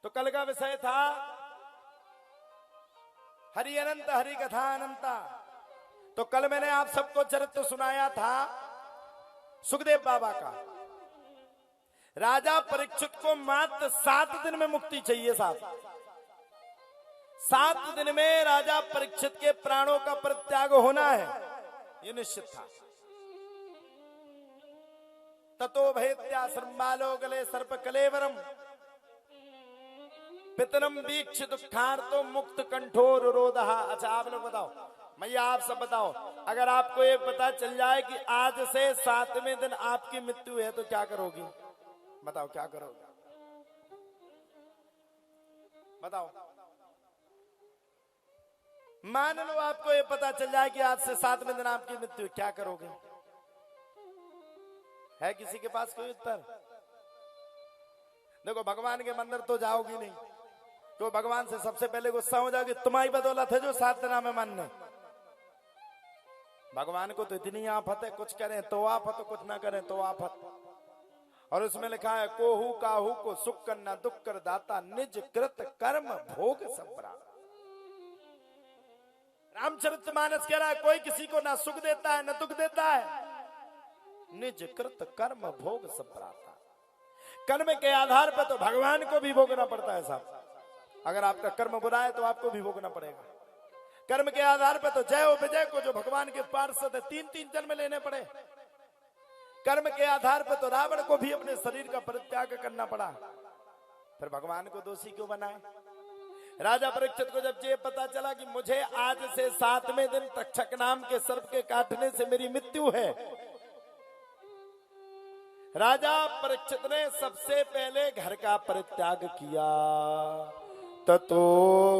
तो कल का विषय था हरि अनंत हरि कथा अनंता। तो कल मैंने आप सबको चरित्र सुनाया था सुखदेव बाबा का। राजा परीक्षित को मात्र 7 दिन में मुक्ति चाहिए साहब। 7 दिन में राजा परीक्षित के प्राणों का परित्याग होना है, ये निश्चित था। ततो भयत्या श्रृंबालो गले सर्प कलेवरम पितरम वीक्ष दुखार्तो मुक्त कंठोर रोदहा। अच्छा आप लोग बताओ, मैया आप सब बताओ, अगर आपको ये पता चल जाए कि आज से 7वें दिन आपकी मृत्यु है तो क्या करोगी? बताओ क्या करोगे? बताओ। मान लो आपको ये पता चल जाए कि आज से 7वें दिन आपकी मृत्यु, क्या करोगे? है किसी के पास कोई उत्तर? देखो भगवान के मंदिर तो जाओगी नहीं, तो भगवान से सबसे पहले गुस्सा हो जाओगी, तुम्हारी बदौलत है जो 7 दिन में मानने। भगवान को तो इतनी आफत है, कुछ करें तो आफत, कुछ ना करें तो आफत। और उसमें लिखा है कोहू काहू को सुख करना दुख कर दाता निज कृत कर्म भोग संपरा। रामचरितमानस कह रहा है कोई किसी को ना सुख देता है ना दुख देता है, निज कृत कर्म भोग संपराता। कर्म के आधार पर तो भगवान को भी भोगना पड़ता है साहब। अगर आपका कर्म बुरा है तो आपको भी भोगना पड़ेगा। कर्म के आधार पर तो जय और विजय को जो भगवान के पार्षद है 3-3 जन्म लेने पड़े। कर्म के आधार पर तो रावण को भी अपने शरीर का परित्याग करना पड़ा। फिर भगवान को दोषी क्यों बनाए? राजा परीक्षित को जब ये पता चला कि मुझे आज से 7वें दिन तक्षक नाम के सर्प के काटने से मेरी मृत्यु है, राजा परीक्षित ने सबसे पहले घर का परित्याग किया। ततो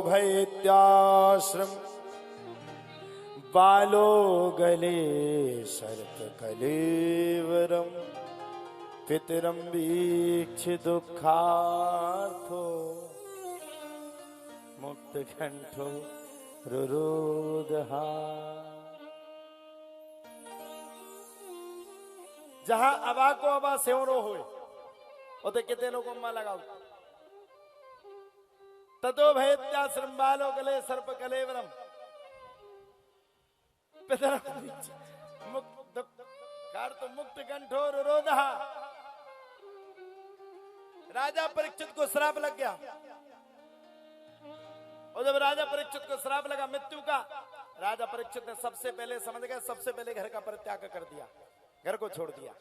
भयत्याश्रम बालो गले शरत कलेवरम पितरम वीक्ष दुखार्थो मुक्त कंठो रुरोदहा। जहां अबा को अबा सेवरो होए उते कितने लोगों में लगाओ। ततो भयत्या श्रृंबालो गले सर्प कलेवरम मुक्त कंठोर रोदहा। राजा परीक्षित को श्राप लग गया, और जब राजा परीक्षित को श्राप लगा मृत्यु का, राजा परीक्षित ने सबसे पहले समझ गए, सबसे पहले घर का परित्याग कर दिया, घर को छोड़ दिया।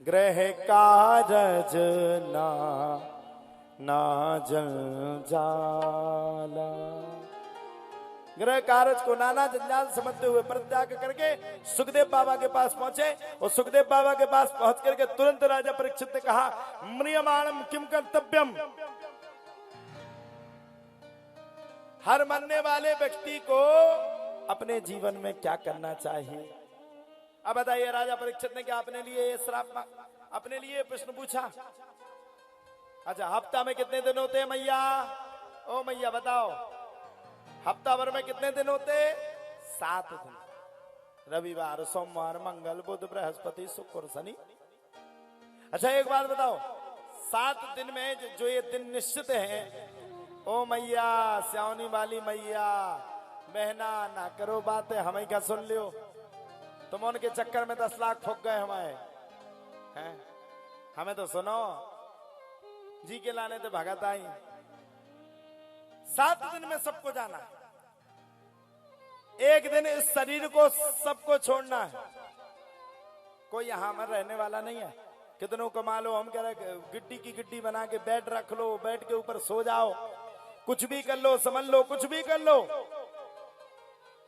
गृह कारज ना जल जाला। गृह कार्य को नाना जंजाल समझते हुए परित्याग करके सुखदेव बाबा के पास पहुंचे, और सुखदेव बाबा के पास पहुंच करके तुरंत राजा परीक्षित ने कहा म्रियमाणम किम कर्तव्यम। हर मरने वाले व्यक्ति को अपने जीवन में क्या करना चाहिए? अब बताइए राजा परीक्षित ने क्या अपने लिए ये श्राप, अपने लिए प्रश्न पूछा? अच्छा हफ्ता में कितने दिन होते हैं मैया? ओ मैया बताओ, हफ्ता भर में कितने दिन होते? 7 दिन। रविवार सोमवार मंगल बुध बृहस्पति शुक्र और शनि। अच्छा एक बात बताओ, 7 दिन में जो ये दिन निश्चित है, ओ मैया श्यावनी वाली मैया बहना ना करो बातें, हमें क्या सुन लियो, तुम उनके चक्कर में 10 लाख ठोक गए हमारे हैं। हमें तो सुनो, जी के लाने तो भगत आई। 7 दिन में सबको जाना है, एक दिन इस शरीर को सबको छोड़ना है। कोई यहां में रहने वाला नहीं है। कितनों को मालो हम कह रहे गिड्डी की गिड्डी बना के बेड रख लो, बेड के ऊपर सो जाओ, कुछ भी कर लो, समझ लो, कुछ भी कर लो,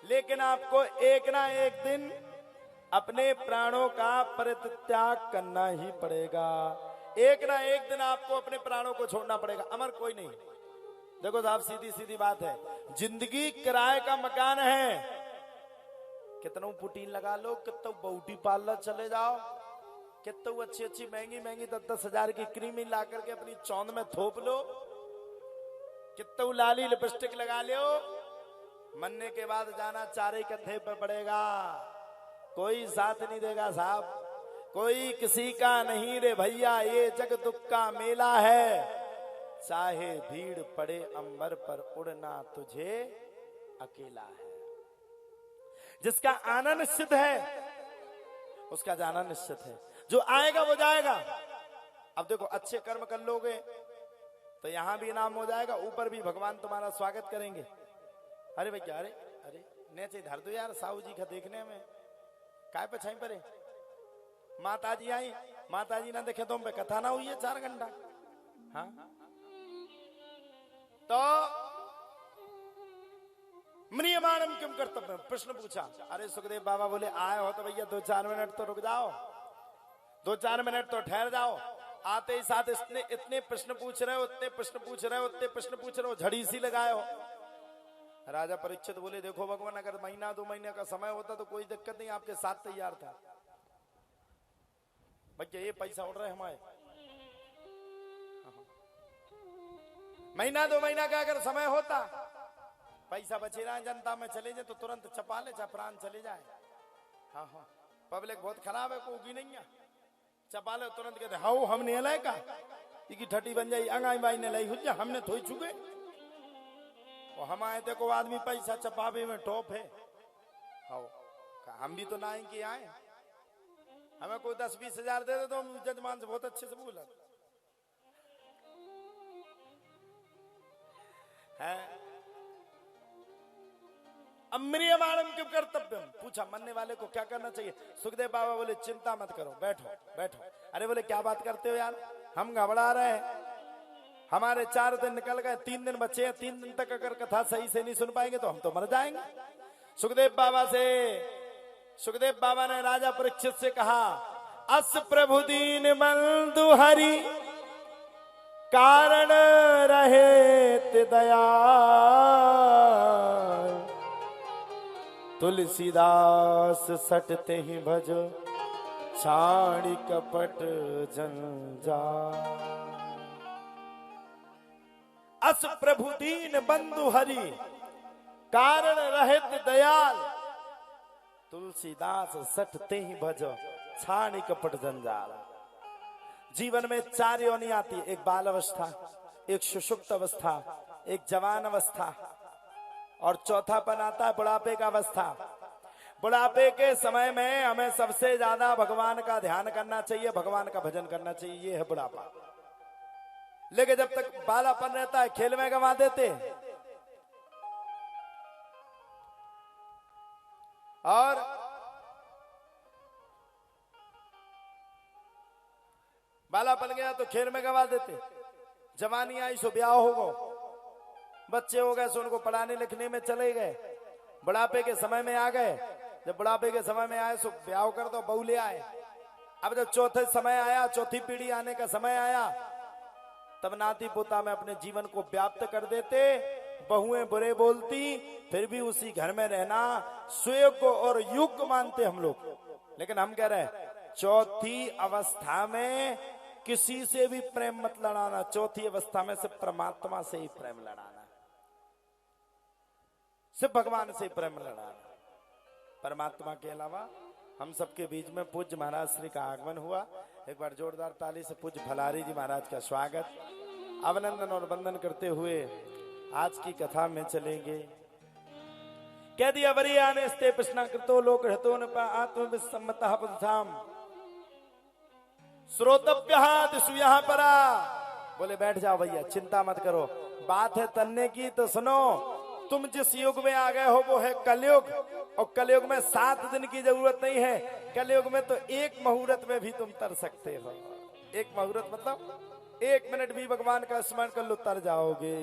लेकिन आपको एक ना एक दिन अपने प्राणों का परित्याग करना ही पड़ेगा। एक ना एक दिन आपको अपने प्राणों को छोड़ना पड़ेगा, अमर कोई नहीं। देखो साहब सीधी सीधी बात है, जिंदगी किराए का मकान है। कितनों पुटीन लगा लो, कितनों ब्यूटी पार्लर चले जाओ, कितनों अच्छी अच्छी महंगी महंगी 10-10 हजार की क्रीम ला करके अपनी चौंद में थोप लो, कितनों लाली लिपस्टिक लगा लो, मरने के बाद जाना चारे कंधे पर पड़ेगा। कोई साथ नहीं देगा साहब, कोई किसी का नहीं रे भैया, ये जग दुख का मेला है। चाहे भीड़ पड़े अंबर पर उड़ना तुझे अकेला है। जिसका आना निश्चित है उसका जाना निश्चित है। जो आएगा वो जाएगा। अब देखो अच्छे कर्म कर लोगे तो यहां भी इनाम हो जाएगा, ऊपर भी भगवान तुम्हारा स्वागत करेंगे। अरे भैया अरे अरे नेचे धर दो यार साहू जी का देखने में काय पछाई परे। माता जी आई, माता जी ना देखे तुम पे कथा ना हुई है 4 घंटा। हाँ तो म्रियमाणम किम कर्तव्य प्रश्न पूछा। अरे सुखदेव बाबा बोले आए हो तो भैया 2-4 मिनट तो रुक जाओ, 2-4 मिनट तो ठहर जाओ। आते ही साथ इतने प्रश्न पूछ रहे हो, इतने प्रश्न पूछ रहे हो, इतने प्रश्न पूछ रहे हो, झड़ी सी लगाए हो। राजा परीक्षित बोले देखो भगवान अगर महीना 2 महीने का समय होता तो कोई दिक्कत नहीं, आपके साथ तैयार था। भैया ये पैसा उड़ रहे हमारे, महीना 2 महीना का अगर समय होता, पैसा बचे रहा जनता में चले जाए तो तुरंत चपा ले, चाहे प्राण चले जाए। हाँ हाँ पब्लिक बहुत खराब है, कोई नहीं है, चपा ले तुरंत कहते हाँ हमने लाए का की ठटी बन जाई अंगाई बाई ने लाई हो जा, हमने थोड़ी चुके। और हम आए थे को आदमी पैसा चपावे में टॉप है। हाँ हम भी तो ना कि आए, हमें कोई 10-20 हजार दे दे तो हम जजमान से बहुत अच्छे से बोला है। अम्रियमाणम किम कर्तव्यम पूछा, मरने वाले को क्या करना चाहिए। सुखदेव बाबा बोले चिंता मत करो, बैठो बैठो। अरे बोले क्या बात करते हो यार, हम घबरा रहे हैं, हमारे 4 दिन निकल गए, 3 दिन बचे हैं, 3 दिन तक अगर कथा सही से नहीं सुन पाएंगे तो हम तो मर जाएंगे। सुखदेव बाबा ने राजा परीक्षित से कहा अस प्रभु दीन बंधु हरि कारण रहे दया, तुलसीदास सटते ही भजो छाड़ी कपट जंजाल। अस प्रभु दीन बंधु हरि कारण रहित दयाल, तुलसीदास सटते ही भजो छाड़ी कपट जंजाल। जीवन में 4 योनि आती, एक बाल अवस्था, एक सुषुप्त अवस्था, एक जवान अवस्था और चौथापन आता है बुढ़ापे का अवस्था। बुढ़ापे के समय में हमें सबसे ज्यादा भगवान का ध्यान करना चाहिए, भगवान का भजन करना चाहिए, ये है बुढ़ापा। लेकिन जब तक बालापन रहता है खेल में गंवा देते, और बालापन गया तो खेल में गंवा देते। जवानी आई सो ब्याह हो गो, बच्चे हो गए सो उनको पढ़ाने लिखने में चले गए। बुढ़ापे के समय में आ गए, जब बुढ़ापे के समय में आए सो ब्याह कर दो, बहू ले आए। अब जब चौथे समय आया, चौथी पीढ़ी आने का समय आया, तब नाती पोता में अपने जीवन को व्याप्त कर देते। बहुएं बुरे बोलती, फिर भी उसी घर में रहना स्वयं को और युग को मानते हम लोग। लेकिन हम कह रहे हैं चौथी अवस्था में किसी से भी प्रेम मत लड़ाना, चौथी अवस्था में सिर्फ परमात्मा से ही प्रेम लड़ाना, सिर्फ भगवान से प्रेम लड़ाना। परमात्मा के अलावा हम सबके बीच में पूज्य महाराज श्री का आगमन हुआ। एक बार जोरदार ताली से पूज्य भलारी जी महाराज का स्वागत, अभिनंदन और वंदन करते हुए आज की कथा में चलेंगे। कह दिया वरीयाने स्ते प्रश्न कृतो लोक हतो न आत्मविसम्मतः पदधाम श्रोतव्यः दिशु यहाँ परा। बोले बैठ जाओ भैया, चिंता मत करो, बात है तन्ने की तो सुनो। तुम जिस युग में आ गए हो वो है कलयुग, और कलयुग में 7 दिन की जरूरत नहीं है। कलयुग में तो 1 मुहूर्त में भी तुम तर सकते हो। 1 मुहूर्त मतलब 1 मिनट भी भगवान का स्मरण कर लो, तर जाओगे।